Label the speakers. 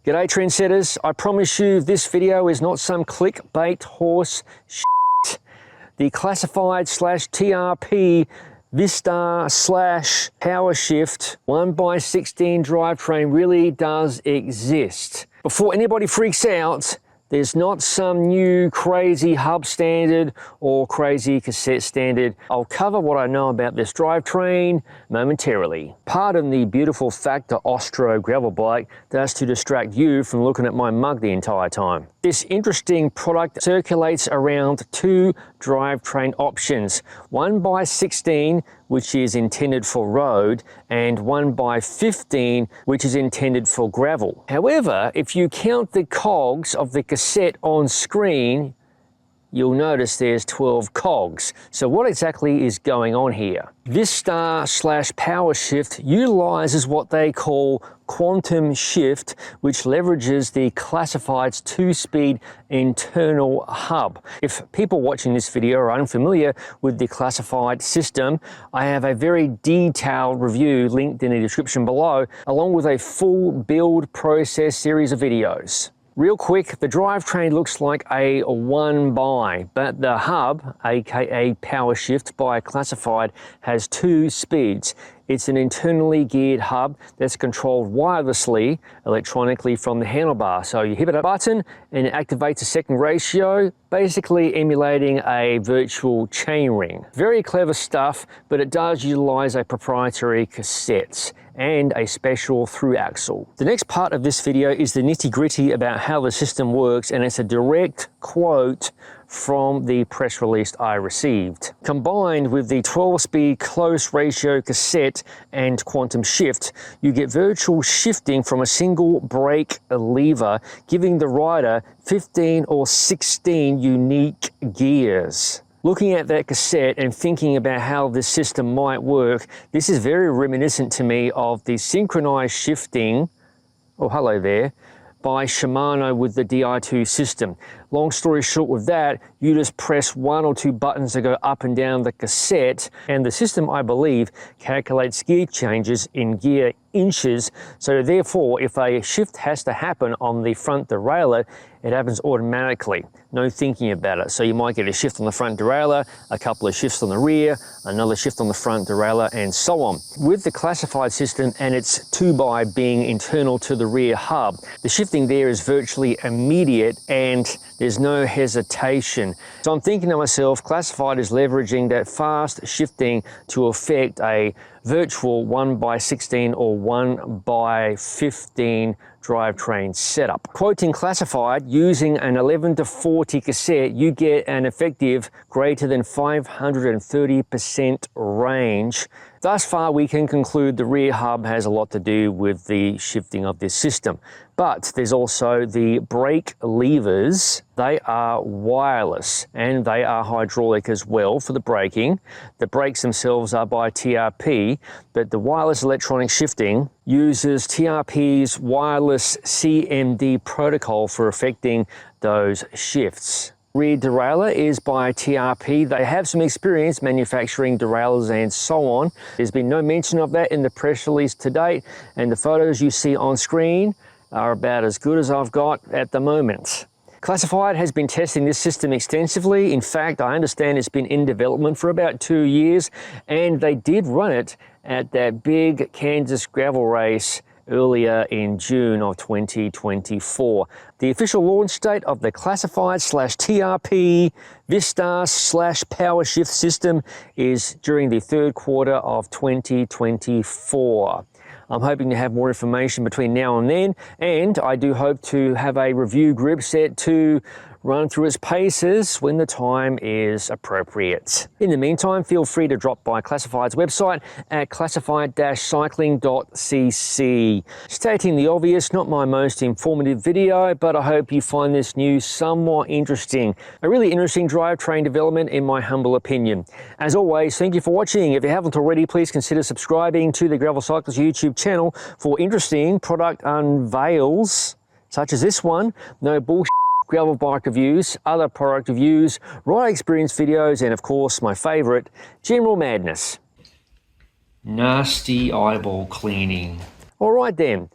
Speaker 1: G'day trendsetters, I promise you this video is not some clickbait horse shit. The classified / TRP Vistar / Powershift 1x16 drivetrain really does exist. Before anybody freaks out, there's not some new crazy hub standard or crazy cassette standard. I'll cover what I know about this drivetrain momentarily. Pardon the beautiful Factor Ostro gravel bike, that's to distract you from looking at my mug the entire time. This interesting product circulates around two drivetrain options, 1x16, which is intended for road, and 1x15, which is intended for gravel. However, if you count the cogs of the cassette on screen, you'll notice there's 12 cogs. So what exactly is going on here? Vistar / Powershift utilizes what they call quantum shift, which leverages the classified's 2-speed internal hub. If people watching this video are unfamiliar with the classified system, I have a very detailed review linked in the description below, along with a full build process series of videos. Real quick, the drivetrain looks like a 1x, but the hub, aka Powershift by classified, has 2 speeds. It's an internally geared hub that's controlled wirelessly, electronically from the handlebar. So you hit a button and it activates a second ratio, basically emulating a virtual chainring. Very clever stuff, but it does utilize a proprietary cassette and a special through axle. The next part of this video is the nitty-gritty about how the system works, and it's a direct quote from the press release I received. Combined with the 12-speed close ratio cassette and quantum shift, you get virtual shifting from a single brake lever, giving the rider 15 or 16 unique gears. Looking at that cassette and thinking about how this system might work, this is very reminiscent to me of the synchronized shifting, oh hello there, by Shimano with the Di2 system. Long story short with that, you just press 1 or 2 buttons to go up and down the cassette, and the system, I believe, calculates gear changes in gear inches. So therefore, if a shift has to happen on the front derailleur, it happens automatically, no thinking about it. So you might get a shift on the front derailleur, a couple of shifts on the rear, another shift on the front derailleur, and so on. With the classified system and its 2x being internal to the rear hub, the shifting there is virtually immediate and there's no hesitation. So I'm thinking to myself, classified is leveraging that fast shifting to affect a virtual 1x16 or 1x15 drivetrain setup. Quoting classified, using an 11-40 cassette, you get an effective greater than 530% range. Thus far, we can conclude the rear hub has a lot to do with the shifting of this system. But there's also the brake levers. They are wireless and they are hydraulic as well for the braking. The brakes themselves are by TRP, but the wireless electronic shifting uses TRP's wireless CMD protocol for effecting those shifts. Rear derailleur is by TRP. They have some experience manufacturing derailleurs and so on. There's been no mention of that in the press release to date, and the photos you see on screen are about as good as I've got at the moment. Classified has been testing this system extensively. In fact, I understand it's been in development for about 2 years, and they did run it at that big Kansas gravel race earlier in June of 2024. The official launch date of the classified / TRP Vistar / Powershift system is during the 3rd quarter of 2024. I'm hoping to have more information between now and then, and I do hope to have a review Groupset to run through its paces when the time is appropriate. In the meantime, feel free to drop by Classified's website at classified-cycling.cc. Stating the obvious, not my most informative video, but I hope you find this news somewhat interesting. A really interesting drivetrain development in my humble opinion. As always, thank you for watching. If you haven't already, please consider subscribing to the Gravel Cyclist YouTube channel for interesting product unveils, such as this one. No bullshit gravel bike reviews, other product reviews, ride experience videos, and of course my favorite, general madness. Nasty eyeball cleaning. All right then,